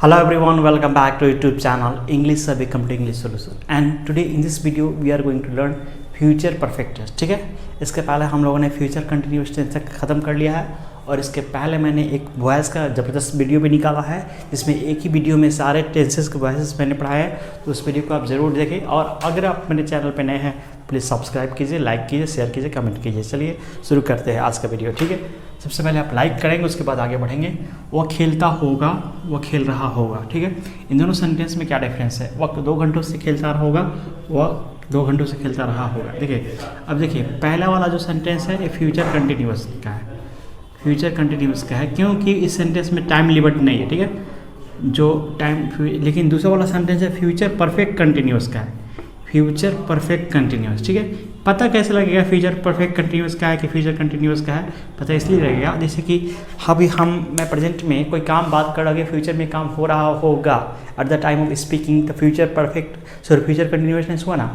Hello everyone, welcome back to YouTube channel English Survey Complete English Solution. And today in this video we are going to learn future perfect tense. ठीक है, इसके पहले हम लोगों ने future continuous tense तक ख़त्म कर लिया है और इसके पहले मैंने एक वॉइस का ज़बरदस्त वीडियो भी निकाला है जिसमें एक ही वीडियो में सारे टेंसेस के वॉइस मैंने पढ़ाया है. तो उस वीडियो को आप ज़रूर देखें और अगर आप मेरे चैनल पर नए हैं प्लीज़ सब्सक्राइब कीजिए, लाइक कीजिए, शेयर कीजिए, कमेंट कीजिए. चलिए शुरू करते हैं आज का वीडियो. ठीक है, सबसे पहले आप लाइक करेंगे, उसके बाद आगे बढ़ेंगे. वह खेलता होगा, वह खेल रहा होगा. ठीक है, इन दोनों सेंटेंस में क्या डिफरेंस है? वह 2 घंटों से खेलता रहा होगा, वह 2 घंटों से खेलता रहा होगा. देखिए, अब देखिए पहला वाला जो सेंटेंस है ये फ्यूचर कंटिन्यूअस का है. फ्यूचर कंटिन्यूअस का है क्योंकि इस सेंटेंस में टाइम लिमिट नहीं है. ठीक है, जो टाइम, लेकिन दूसरा वाला सेंटेंस है फ्यूचर परफेक्ट कंटिन्यूअस का है. Future perfect continuous. ठीक है, पता कैसे लगेगा फ्यूचर परफेक्ट कंटिन्यूअस का है कि फ्यूचर कंटिन्यूअस का है? पता इसलिए लगेगा जैसे कि अभी मैं प्रेजेंट में कोई काम बात कर रहा, फ्यूचर में काम हो रहा होगा at the time of speaking, तो फ्यूचर कंटिन्यूअसनेस हुआ ना.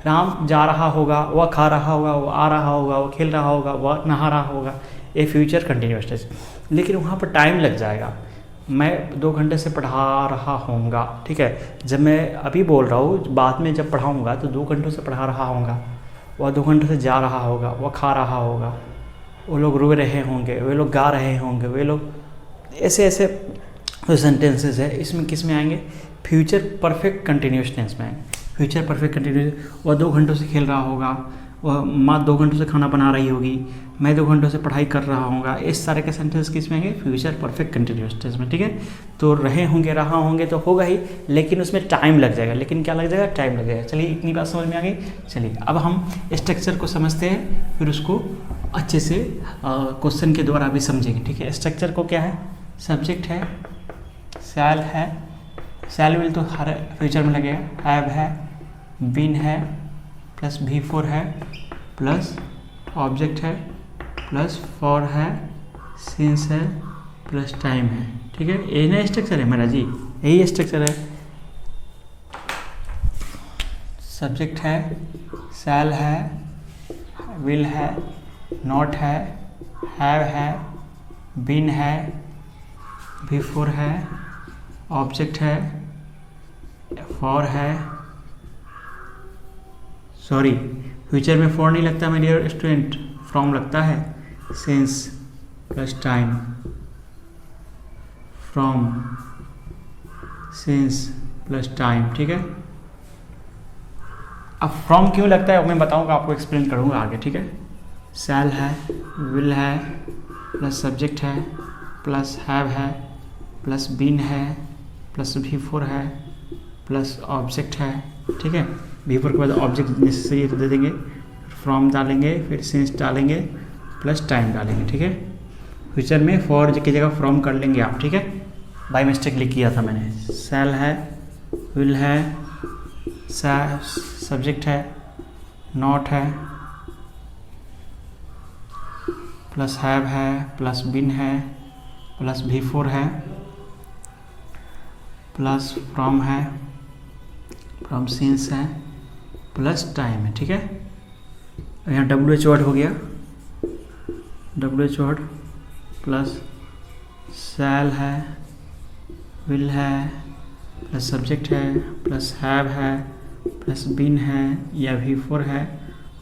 राम जा रहा होगा, वह खा रहा होगा, वह आ रहा होगा, वह खेल रहा होगा, वह नहा रहा होगा, ये फ्यूचर कंटिन्यूअसनेस. लेकिन वहाँ पर टाइम लग जाएगा. मैं 2 घंटे से पढ़ा रहा होऊंगा. ठीक है, जब मैं अभी बोल रहा हूँ, बाद में जब पढ़ाऊँगा तो 2 घंटों से पढ़ा रहा होऊंगा. वह 2 घंटों से जा रहा होगा, वह खा रहा होगा, वो लोग रो रहे होंगे, वे लोग गा रहे होंगे, वे लोग ऐसे जो सेंटेंसेस है इसमें किस में आएंगे? फ्यूचर परफेक्ट कंटिन्यूअस टेंस में आएंगे. Future perfect continuous. वह 2 घंटों से खेल रहा होगा, वह माँ 2 घंटों से खाना बना रही होगी, मैं 2 घंटों से पढ़ाई कर रहा हूँगा. इस सारे के सेंटेंस किस में आएंगे? फ्यूचर परफेक्ट कंटिन्यूअस टेंस में. ठीक है, तो रहे होंगे, रहा होंगे तो होगा ही, लेकिन उसमें टाइम लग जाएगा. लेकिन क्या लग जाएगा? टाइम लग जाएगा. चलिए इतनी बात समझ में आ गई. चलिए अब हम स्ट्रक्चर को समझते हैं, फिर उसको अच्छे से क्वेश्चन के द्वारा भी समझेंगे. ठीक है, स्ट्रक्चर को क्या है? सब्जेक्ट है, शैल है, शैल विल तो हर फ्यूचर में लगेगा, हैव है, बीन है, प्लस V4 है, प्लस ऑब्जेक्ट है, प्लस फॉर है, सिंस है, प्लस टाइम है. ठीक है, यही ना स्ट्रक्चर है मेरा जी, यही स्ट्रक्चर है. सब्जेक्ट है, शैल है, विल है, नॉट है, हैव है, बीन है, V4 है, ऑब्जेक्ट है, फॉर है, सॉरी फ्यूचर में फॉर नहीं लगता मेरे डियर स्टूडेंट, फ्रॉम लगता है, since plus time, from, since plus time. ठीक है, अब फ्रॉम क्यों लगता है मैं बताऊंगा, आपको एक्सप्लेन करूंगा आगे. ठीक है, शैल है, विल है, प्लस सब्जेक्ट है, प्लस हैव है, प्लस बीन है, प्लस V4 है, प्लस ऑब्जेक्ट है. ठीक है, V4 के बाद ऑब्जेक्ट नेसेसरी तो दे देंगे, फ्रॉम डालेंगे, फिर सिंस डालेंगे, प्लस टाइम डालेंगे. ठीक है, फ्यूचर में फॉर की जगह फ्रॉम कर लेंगे आप. ठीक है, बाय मिस्टेकली किया था मैंने. शैल है, विल है, सब्जेक्ट है, नॉट है, प्लस हैव है, प्लस बीन है, प्लस V4 है, प्लस फ्रॉम है, फ्रॉम सिंस है, प्लस टाइम है. ठीक है, यहाँ WH वर्ड हो गया, WH वर्ड, प्लस शैल है, विल है, प्लस सब्जेक्ट है, प्लस हैव है, प्लस बीन है या V4 है,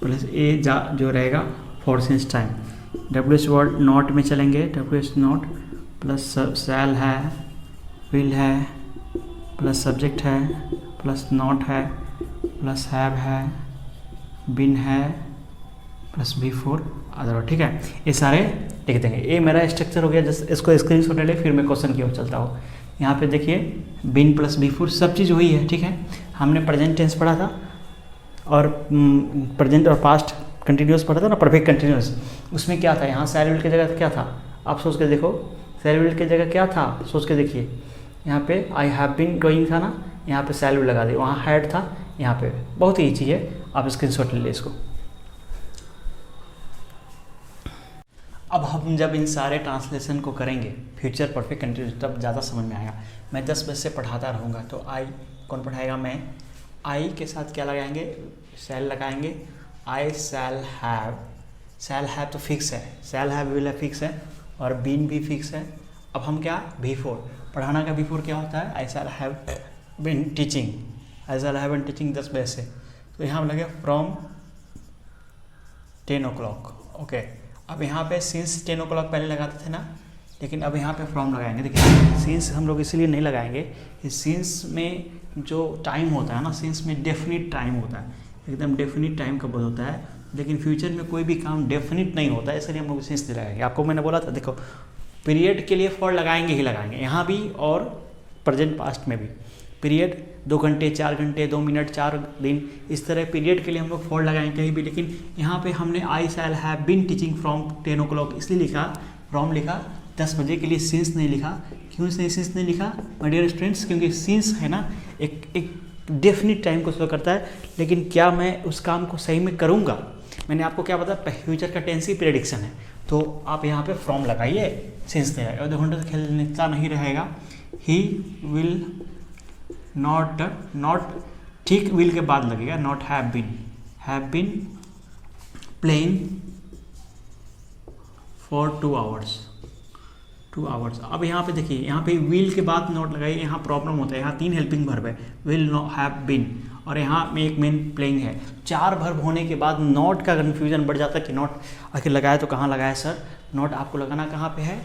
प्लस जो रहेगा for since time. WH word not में चलेंगे, WH नॉट, प्लस शैल है, विल है, प्लस सब्जेक्ट है, प्लस नॉट है, प्लस हैव है, बिन है, प्लस V4 अदर. ठीक है, ये सारे लिख देंगे. ये मेरा स्ट्रक्चर हो गया. जस्ट इसको स्क्रीनशॉट ले, फिर मैं क्वेश्चन की ओर चलता हूँ. यहाँ पे देखिए बिन प्लस V4 सब चीज़ वही है. ठीक है, हमने प्रेजेंट टेंस पढ़ा था और प्रेजेंट और पास्ट कंटिन्यूअस पढ़ा था ना, परफेक्ट कंटिन्यूअस. उसमें क्या था? यहाँ शैल विल की जगह क्या था? आप सोच के देखो, शैल विल की जगह क्या था? सोच के देखिए, यहाँ पे आई हैव बीन गोइंग था ना, यहाँ पे शैल विल लगा दी. वहाँ हैड था, यहाँ पे बहुत ही ईजी है. आप स्क्रीनशॉट ले लीजिए इसको. अब हम जब इन सारे ट्रांसलेशन को करेंगे फ्यूचर परफेक्ट कंटिन्यूअस, तब ज़्यादा समझ में आएगा. मैं 10 बजे से पढ़ाता रहूँगा तो आई कौन पढ़ाएगा? मैं. आई के साथ क्या लगाएंगे? शैल लगाएंगे. आई शैल हैव, शैल हैव तो फिक्स है, शैल हैव विल है फिक्स है, और बीन भी फिक्स है, अब हम क्या बिफोर, पढ़ाना का बिफोर क्या होता है, I shall have been teaching, I shall have been teaching 10 बजे से, तो यहाँ लगे फ्रॉम 10 o'clock। ओके, अब यहाँ पे सिंस 10 o'clock पहले लगाते थे ना, लेकिन अब यहाँ पे फ्रॉम लगाएंगे। देखिए सिंस हम लोग इसलिए नहीं लगाएंगे कि सिंस में जो टाइम होता है ना, सिंस में डेफिनिट टाइम होता है, एकदम डेफिनिट टाइम का बोध होता है, लेकिन फ्यूचर में कोई भी काम डेफिनिट नहीं होता है, इसलिए हम लोग सिंस नहीं लगाएंगे। आपको मैंने बोला था, देखो पीरियड के लिए फॉर लगाएंगे ही लगाएंगे, यहाँ भी और प्रेजेंट पास्ट में भी। पीरियड 2 घंटे, 4 घंटे, 2 मिनट, 4 दिन, इस तरह पीरियड के लिए हम लोग फॉर लगाएंगे कहीं भी, लेकिन यहाँ पे हमने I shall have been teaching from 10 o'clock इसलिए लिखा, फ्रॉम लिखा, 10 बजे के लिए सिंस नहीं लिखा। क्यों सिंस नहीं लिखा माय डियर स्टूडेंट्स? क्योंकि सिंस है ना एक डेफिनिट टाइम को शो करता है, लेकिन क्या मैं उस काम को सही में करूँगा? मैंने आपको क्या बताया, फ्यूचर का टेंस ही प्रेडिक्शन है, तो आप यहाँ पे फ्रॉम लगाइए, सिंस नहीं लगाइए। 2 घंटे से खेलता नहीं रहेगा, ही विल नॉट, ठीक विल के बाद लगेगा, not have been playing for 2 hours। अब यहाँ पे देखिए, यहाँ पे विल के बाद नॉट लगाइए, यहाँ प्रॉब्लम होता है, यहाँ 3 हेल्पिंग वर्ब है, विल हैव बीन, और यहाँ में एक मेन प्लेइंग है। 4 वर्ब होने के बाद नॉट का कन्फ्यूजन बढ़ जाता है कि नॉट आखिर लगाया तो कहाँ लगाया सर? नॉट आपको लगाना कहाँ पे है?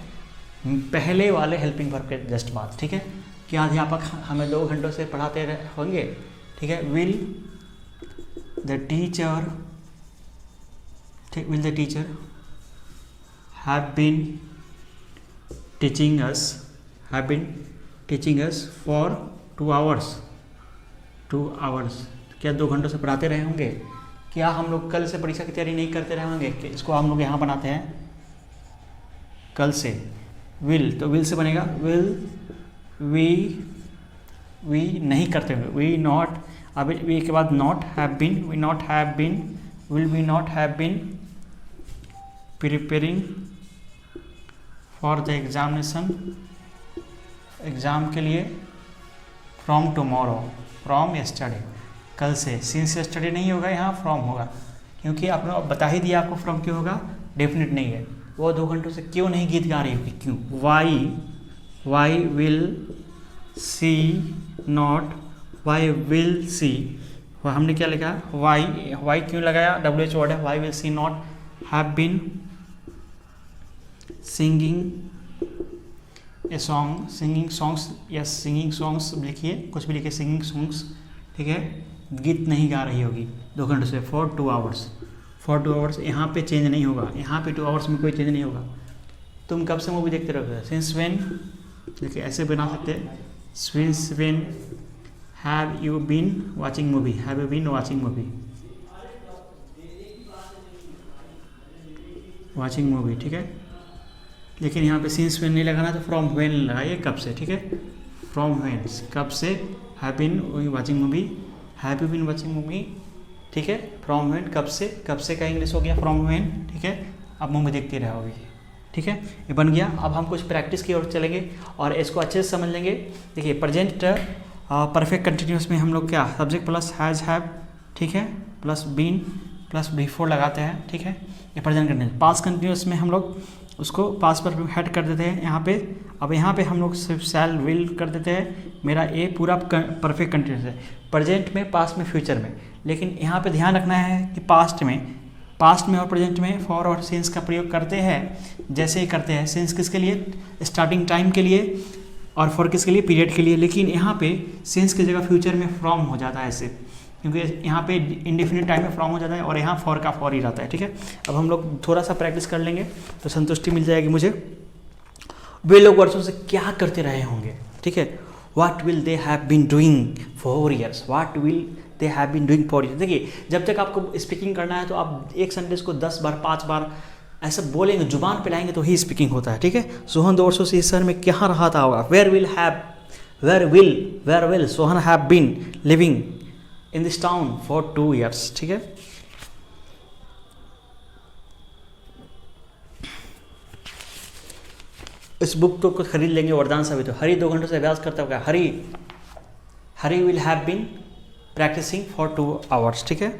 पहले वाले हेल्पिंग वर्ब के जस्ट बाद, ठीक है? क्या अध्यापक हमें 2 घंटों से पढ़ाते होंगे, ठीक है? Will the teacher have been teaching us for 2 hours। क्या 2 घंटों से पढ़ाते रहे होंगे? क्या हम लोग कल से परीक्षा की तैयारी नहीं करते रहे होंगे? इसको हम लोग यहाँ बनाते हैं कल से। विल, तो विल से बनेगा विल वी नहीं करते हुए, वी नॉट, अब वी के बाद not have been, we not have been, will we not have been preparing for the examination, exam के लिए, फ्रॉम टुमारो, फ्रॉम यस्टरडे, कल से। सिंस यस्टरडे नहीं होगा, यहाँ फ्रॉम होगा, क्योंकि आपने अब बता ही दिया आपको फ्रॉम क्यों होगा, डेफिनेट नहीं है। वो 2 घंटों से क्यों नहीं गीत गा रही होगी, क्यों? Why will she not, why will she, हमने क्या लिखा, वाई क्यों लगाया, WH वर्ड है, why will she not have been singing a song, singing songs, yes singing songs लिखिए, कुछ भी लिखिए, सिंगिंग सॉन्ग्स, ठीक है? गीत नहीं गा रही होगी 2 घंटे से, फॉर 2 hours। यहाँ पे चेंज नहीं होगा, यहाँ पे 2 hours में कोई चेंज नहीं होगा। तुम कब से मूवी देखते रहोगे? सिंस व्हेन, देखिए ऐसे बना सकते हैं, since when have you been watching movie, have you been watching movie, ठीक है? लेकिन यहाँ पे सिंस व्हेन नहीं लगाना, तो फ्रॉम व्हेन लगाइए, कब से, ठीक है? फ्रॉम व्हेन, कब से, have been watching movie, have you been watching movie, ठीक है? फ्रॉम व्हेन, कब से का इंग्लिश हो गया फ्रॉम व्हेन, ठीक है? अब मूवी देखती रहोगी, ठीक है? ये बन गया। अब हम कुछ प्रैक्टिस की ओर चलेंगे और इसको अच्छे से समझ लेंगे। देखिए प्रेजेंट परफेक्ट कंटिन्यूस में हम लोग क्या, सब्जेक्ट प्लस हैज़ हैव, ठीक है, प्लस बीन प्लस बिफोर लगाते हैं, ठीक है? ये प्रेजेंट कंटिन्यूस। पास्ट कंटिन्यूस में हम लोग उसको पास्ट पर हेड कर देते हैं यहाँ पे। अब यहाँ पे हम लोग सिर्फ शैल विल कर देते हैं। मेरा ए पूरा परफेक्ट कंटिन्यूस है, प्रेजेंट में, पास्ट में, फ्यूचर में। लेकिन यहाँ पे ध्यान रखना है कि पास्ट में और प्रेजेंट में फॉर और सिंस का प्रयोग करते हैं, जैसे ही करते हैं। सिंस किसके लिए? स्टार्टिंग टाइम के लिए, और फॉर किसके लिए? पीरियड के लिए। लेकिन यहाँ पे सिंस की जगह फ्यूचर में फ्रॉम हो जाता है ऐसे, क्योंकि यहाँ पे इंडेफिनिट टाइम में फ्रॉम हो जाता है और यहाँ फॉर का फॉर ही रहता है, ठीक है? अब हम लोग थोड़ा सा प्रैक्टिस कर लेंगे तो संतुष्टि मिल जाएगी मुझे। वे लोग वर्षों से क्या करते रहे होंगे, ठीक है? What will they have been doing for years, what will they have been doing for years. देखिए जब तक आपको स्पीकिंग करना है तो आप एक सेंटेंस को 10 बार 5 बार ऐसा बोलेंगे, जुबान पे लाएंगे तो ही स्पीकिंग होता है, ठीक है? सोहन 2 वर्षों से इस शहर में क्या रहा था होगा, where will Sohan have been living in this town for 2 years, ठीक है? इस बुक तो कुछ खरीद लेंगे, वरदान साबित हो। हरी 2 घंटों से अभ्यास करता होगा। Hari will have been practising for 2 hours, ठीक है?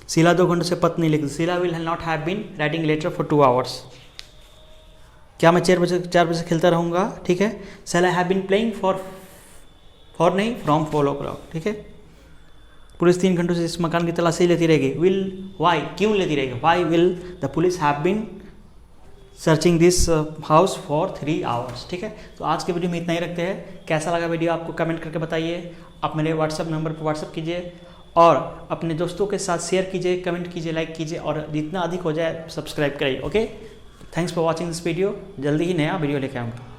शीला 2 घंटों से पत्र नहीं लिखती। Sheela will not have been writing letter for 2 hours। क्या मैं 4 बजे खेलता रहूँगा? ठीक है। Shall I have been playing for नहीं, फ्रॉम 4 o'clock। ठीक है। पुलिस 3 घंटों से इस मकान की तलाशी लेती रहेगी। विल वाई, क्यों लेती रहेगी? Why will the police have been searching this house for 3 hours। ठीक है। तो आज के वीडियो में इतना ही रखते हैं। कैसा लगा वीडियो आपको कमेंट करके बताइए। आप मेरे व्हाट्सअप नंबर पर व्हाट्सअप कीजिए और अपने दोस्तों के साथ शेयर कीजिए, कमेंट कीजिए, लाइक कीजिए और जितना अधिक हो जाए सब्सक्राइब करिए। Okay, thanks for watching this video. जल्दी ही नया वीडियो लेके आऊँगा।